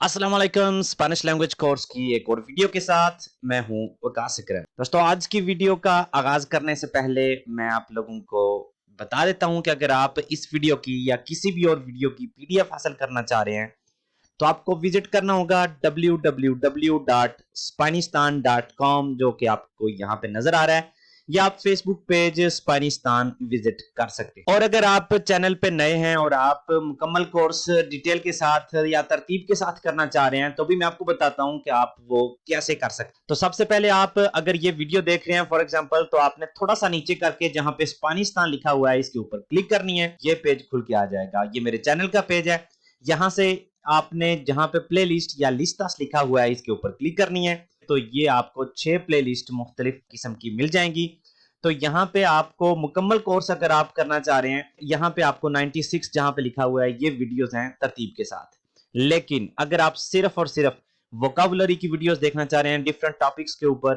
अस्सलाम वालेकुम। Spanish language course की एक और वीडियो के साथ मैं हूं वकास इकरम। दोस्तों, आज की वीडियो का आगाज करने से पहले मैं आप लोगों को बता देता हूं कि अगर आप इस वीडियो की या किसी भी और वीडियो की पीडीएफ हासिल करना चाह रहे हैं तो आपको विजिट करना होगा www.spanistan.com, जो कि आपको यहाँ पे नजर आ रहा है, या आप फेसबुक पेज स्पेनिस्तान विजिट कर सकते हैं। और अगर आप चैनल पे नए हैं और आप मुकम्मल कोर्स डिटेल के साथ या तरतीब के साथ करना चाह रहे हैं तो भी मैं आपको बताता हूं कि आप वो कैसे कर सकते हैं। तो सबसे पहले आप अगर ये वीडियो देख रहे हैं फॉर एग्जांपल, तो आपने थोड़ा सा नीचे करके जहां पे स्पेनिस्तान लिखा हुआ है इसके ऊपर क्लिक करनी है। ये पेज खुल के आ जाएगा। ये मेरे चैनल का पेज है। यहां से आपने जहां पे प्लेलिस्ट या लिस्ट्स लिखा हुआ है इसके ऊपर क्लिक करनी है। तो ये आपको 6 प्लेलिस्ट मुख्तलिफ किस्म की मिल जाएंगी। तो यहाँ पे आपको मुकम्मल कोर्स अगर आप करना चाह रहे हैं, यहाँ पे आपको 96 जहां पे लिखा हुआ है ये वीडियोस हैं तरतीब के साथ। लेकिन अगर आप सिर्फ और सिर्फ वोकाबुलरी की वीडियोस देखना चाह रहे हैं डिफरेंट टॉपिक्स के ऊपर,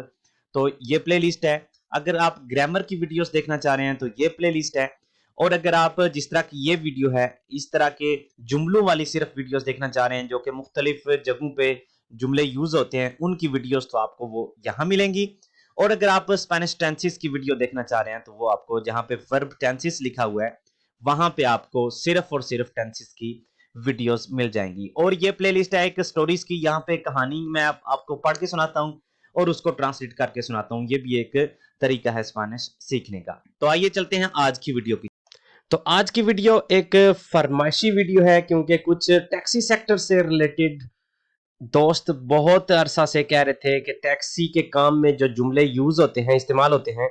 तो ये प्लेलिस्ट है। अगर आप ग्रामर की वीडियोस देखना चाह रहे हैं तो ये प्लेलिस्ट है। और अगर आप जिस तरह की ये वीडियो है इस तरह के जुमलों वाली सिर्फ वीडियोस देखना चाह रहे हैं जो कि मुख्तलिफ जगहों पे जुमले यूज होते हैं, उनकी वीडियोस तो आपको वो यहाँ मिलेंगी। और अगर आप स्पेनिश टेंसेस की वीडियो देखना चाह रहे हैं तो वो आपको जहां पे वर्ब टेंसेस लिखा हुआ है वहां पे आपको सिर्फ और सिर्फ टेंसेस की वीडियोस मिल जाएंगी। और ये प्लेलिस्ट है एक स्टोरीज की। यहाँ पे कहानी मैं आपको पढ़ के सुनाता हूँ और उसको ट्रांसलेट करके सुनाता हूँ। ये भी एक तरीका है स्पेनिश सीखने का। तो आइए चलते हैं आज की वीडियो की। तो आज की वीडियो एक फरमाइशी वीडियो है, क्योंकि कुछ टैक्सी सेक्टर से रिलेटेड दोस्त बहुत अरसा से कह रहे थे कि टैक्सी के काम में जो जुमले यूज होते हैं, इस्तेमाल होते हैं,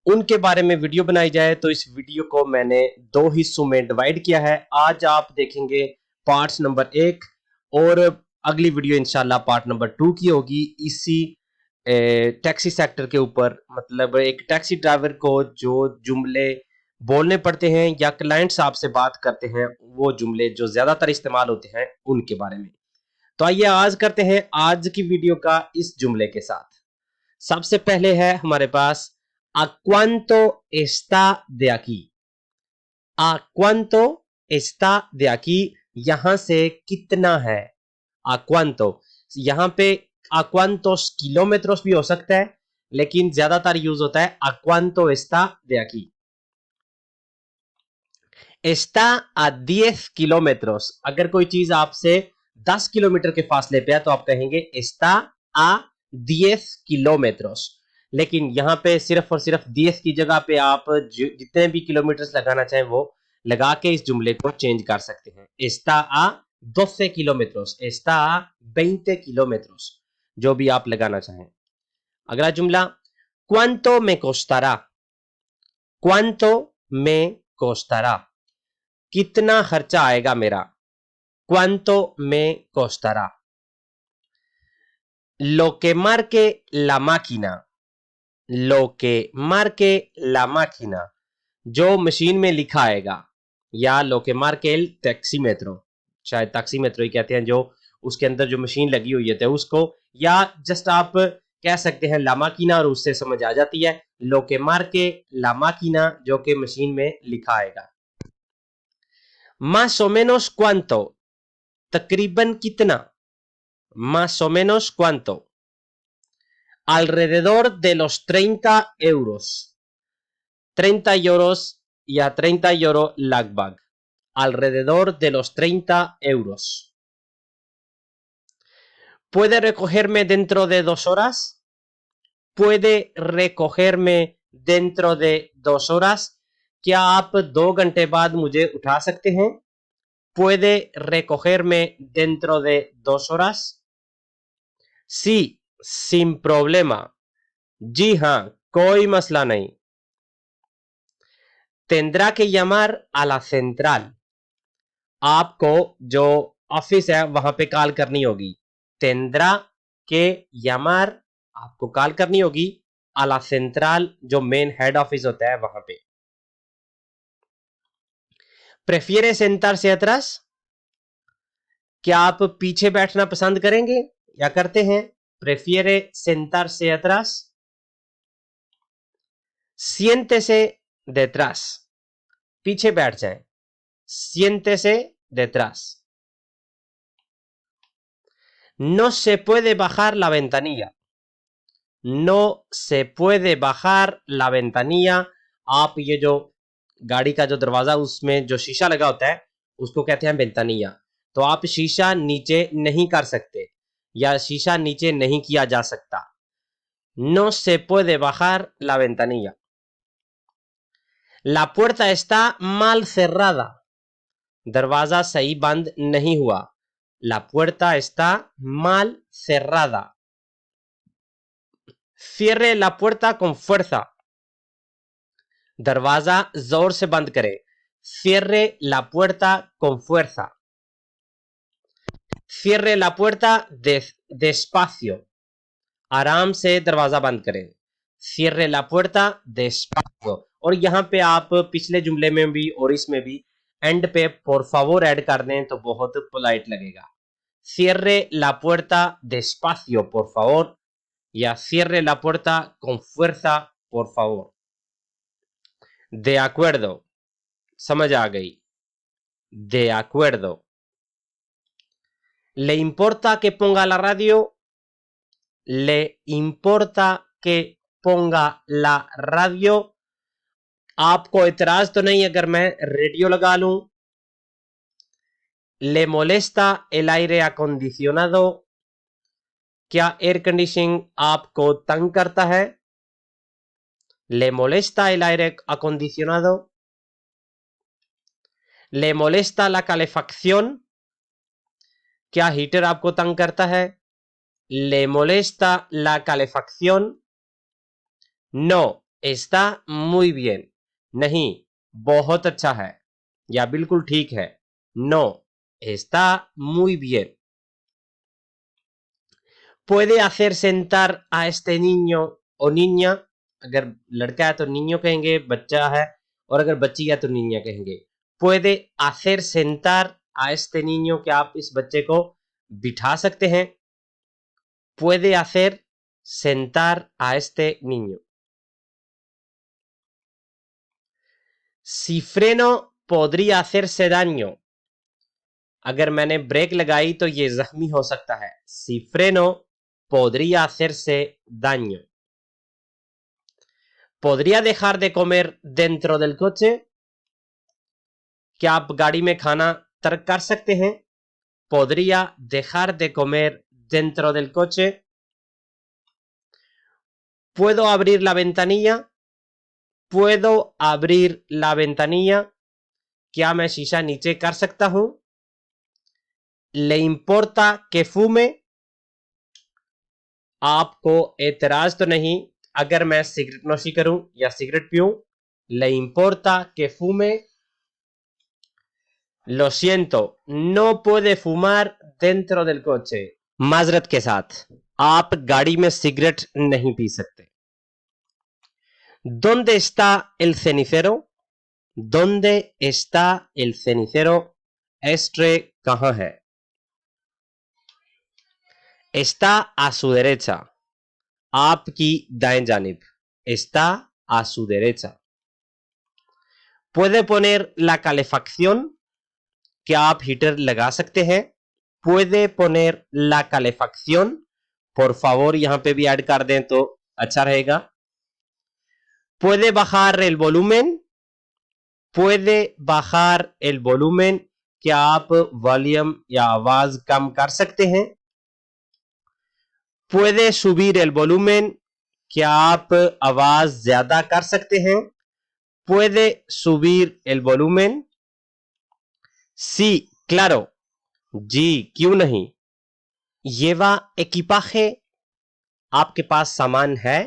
उनके बारे में वीडियो बनाई जाए। तो इस वीडियो को मैंने दो हिस्सों में डिवाइड किया है। आज आप देखेंगे पार्ट्स नंबर 1 और अगली वीडियो इंशाल्लाह पार्ट नंबर 2 की होगी इसी टैक्सी सेक्टर के ऊपर। मतलब एक टैक्सी ड्राइवर को जो जुमले बोलने पड़ते हैं या क्लाइंट्स आपसे बात करते हैं, वो जुमले जो ज्यादातर इस्तेमाल होते हैं उनके बारे में। तो आइए आगाज करते हैं आज की वीडियो का इस जुमले के साथ। सबसे पहले है हमारे पास ¿A cuánto está de aquí? ¿A cuánto está de aquí? यहां से कितना है? ¿A cuánto? यहां पे ¿a cuántos kilómetros भी हो सकता है, लेकिन ज्यादातर यूज होता है ¿a cuánto está de aquí? Está a 10 kilómetros। अगर कोई चीज आपसे 10 किलोमीटर के फासले पे है तो आप कहेंगे está a 10 kilómetros। लेकिन यहां पे सिर्फ और सिर्फ 10 की जगह पे आप जितने भी किलोमीटर लगाना चाहें वो लगा के इस जुमले को चेंज कर सकते हैं। está a 12 kilómetros, está a 20 kilómetros, जो भी आप लगाना चाहें। अगला जुमला ¿Cuánto me costará? ¿Cuánto me costará? कितना खर्चा आएगा मेरा? ¿Cuánto me costará? Lo que marque la máquina, lo que marque la máquina, जो मशीन में लिखा आएगा, या lo que marque el taxímetro, शायद taxímetro ही कहते हैं, जो उसके अंदर जो मशीन लगी हुई है उसको, या जस्ट आप कह सकते हैं la máquina और उससे समझ आ जाती है lo que marque la máquina, जो कि मशीन में लिखा आएगा। más o menos cuánto, तकरीबन कितना, más o menos cuánto, alrededor de los 30 euros, 30 euros या 30 euro लगभग, alrededor de los 30 euros। ¿Puede recogerme dentro de 2 horas? ¿Puede recogerme dentro de 2 horas? क्या आप 2 घंटे बाद मुझे उठा सकते हैं? ¿Puede recogerme dentro de 2 horas? Sí, sin problema। जी हाँ, कोई मसला नहीं। tendrá que llamar a la central। आपको जो ऑफिस है वहां पे कॉल करनी होगी। tendrá que llamar, आपको कॉल करनी होगी a la central, जो मेन हेड ऑफिस होता है वहां पे। prefiere sentarse atrás? क्या आप पीछे बैठना पसंद करेंगे या करते हैं? prefiere sentarse atrás? siéntese detrás, पीछे बैठ जाएं। siéntese detrás। No se puede bajar la ventanilla. No se puede bajar la ventanilla. आप ये जो गाड़ी का जो दरवाजा उसमें जो शीशा लगा होता है उसको कहते हैं वेंतानिया। तो आप शीशा नीचे नहीं कर सकते या शीशा नीचे नहीं किया जा सकता। No se puede bajar la ventanilla. La puerta está mal cerrada. दरवाजा सही बंद नहीं हुआ। La puerta está mal cerrada. Cierre la puerta con fuerza. दरवाजा जोर से बंद करें। Cierre la puerta con fuerza. Cierre la puerta despacio. आराम से दरवाजा बंद करें। Cierre la puerta despacio. और यहां पे आप पिछले जुमले में भी और इसमें भी एंड पे por favor ऐड कर दें तो बहुत पोलाइट लगेगा। Cierre la puerta despacio, por favor. या cierre la puerta con fuerza, por favor. De acuerdo. समझ आ गई। De acuerdo. ¿Le importa que ponga la radio? ¿Le importa que ponga la radio? आपको इतराज तो नहीं अगर मैं रेडियो लगा लूं? ¿Le molesta el aire acondicionado? क्या एयर कंडीशनिंग आपको तंग करता है? ¿Le molesta el aire acondicionado? ¿Le molesta la calefacción? क्या हीटर आपको तंग करता है? ¿Le molesta la calefacción? No, está muy bien. नहीं, बहुत अच्छा है या बिल्कुल ठीक है। No, está muy bien. ¿Puede hacer sentar a este niño o niña? अगर लड़का है तो niño कहेंगे, बच्चा है, और अगर बच्ची है तो niña कहेंगे। Puede hacer sentar a este niño, क्या आप इस बच्चे को बिठा सकते हैं? Puede hacer sentar a este niño. Si freno podría hacerse daño. अगर मैंने ब्रेक लगाई तो ये जख्मी हो सकता है। Si freno podría hacerse daño. ¿Podría dejar de comer dentro del coche? क्या आप गाड़ी में खाना तर्क कर सकते हैं? Podría dejar de comer dentro del coche. ¿Puedo abrir la ventanilla? ¿Puedo abrir la ventanilla? क्या मैं शीशा नीचे कर सकता हूं? ¿Le importa que fume? आपको एतराज तो नहीं अगर मैं सिगरेट नोशी करूं या cigarette पीऊं? ¿Le importa que fume? Lo siento, no puede fumar dentro del coche. माजरत के साथ आप गाड़ी में सिगरेट नहीं पी सकते। ¿Dónde está el cenicero? ¿Dónde está el cenicero? Ashtray कहां है? Está a su derecha. आपकी दाएं जानिब। Está a su derecha. ¿Puede poner la calefacción? क्या आप हीटर लगा सकते हैं? Puede poner la calefacción? Por favor यहां पे भी ऐड कर दें तो अच्छा रहेगा। ¿Puede bajar el volumen? Puede bajar el volumen? क्या आप वॉल्यूम या आवाज कम कर सकते हैं? Puede subir el volumen? क्या आप आवाज ज्यादा कर सकते हैं? Puede subir el volumen? Sí, claro. जी, क्यों नहीं? Lleva equipaje? आपके पास सामान है?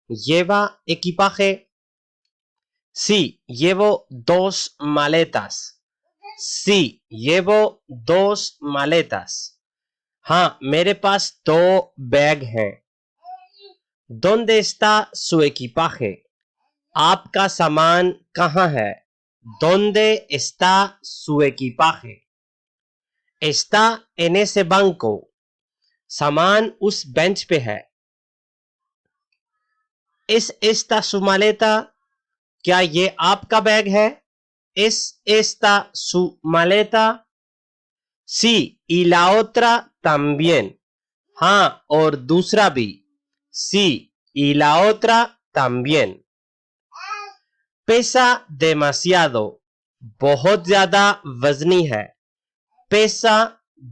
Lleva equipaje? Sí, llevo 2 maletas. Sí, llevo 2 maletas. हाँ, मेरे पास 2 बैग हैं। ¿Dónde está su equipaje? आपका सामान कहाँ है? ¿Dónde está su equipaje? Está en ese banco. सामान उस बेंच पे है। ¿Es esta su maleta? क्या ये आपका बैग है? ¿Es esta su maleta? Sí, y la otra también. हाँ और दूसरा भी, sí y la otra también. Pesa demasiado, बहुत ज्यादा वजनी है. Pesa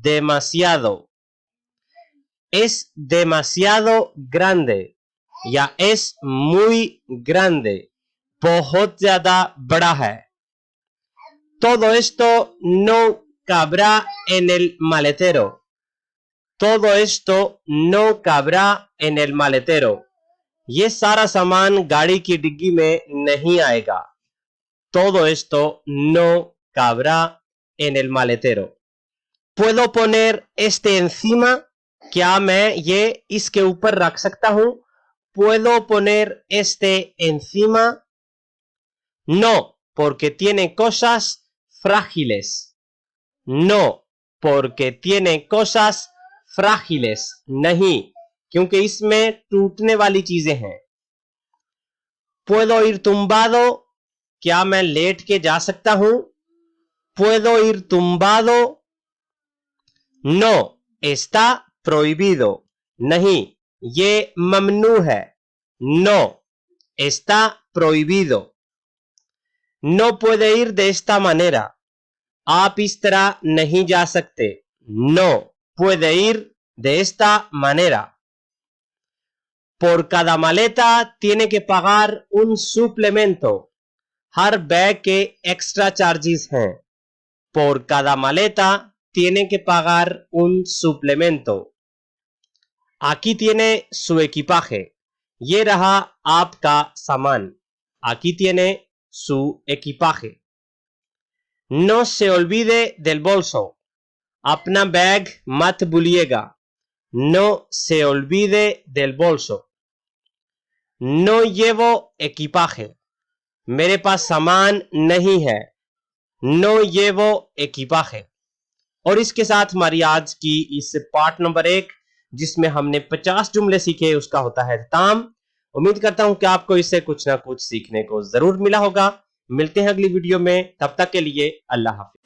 demasiado. Es demasiado grande या es muy grande, बहुत ज्यादा बड़ा है. Todo esto no cabrá en el maletero. Todo esto no cabrá en el maletero. ये सारा सामान गाड़ी की डिग्गी में नहीं आएगा. Todo esto no cabrá en el maletero. ¿Puedo poner este encima? क्या मैं ये इसके ऊपर रख सकता हूं? ¿Puedo poner este encima? No, porque tiene cosas frágiles. No, porque tiene cosas frágiles. नहीं, क्योंकि इसमें टूटने वाली चीजें हैं. ¿Puedo ir tumbado? क्या मैं लेट के जा सकता हूं? ¿Puedo ir tumbado? No, está prohibido. नहीं, ये ममनू है. No, está prohibido. No puede ir de esta manera. आप इस तरह नहीं जा सकते. No puede ir de esta manera. Por cada maleta tiene que pagar un suplemento. हर बैग के एक्स्ट्रा चार्जेस हैं. Por cada maleta tiene que pagar un suplemento. Aquí tiene su equipaje. ये रहा आपका सामान. Aquí tiene su equipaje. No se olvide del bolso. अपना bag मत भूलिएगा. No se olvide del bolso. No llevo equipaje. मेरे पास सामान नहीं है. No llevo equipaje. और इसके साथ हमारी आज की इस पार्ट नंबर 1 जिसमें हमने 50 जुमले सीखे उसका होता है इख्तिताम. उम्मीद करता हूं कि आपको इससे कुछ ना कुछ सीखने को जरूर मिला होगा. मिलते हैं अगली वीडियो में, तब तक के लिए अल्लाह हाफिज.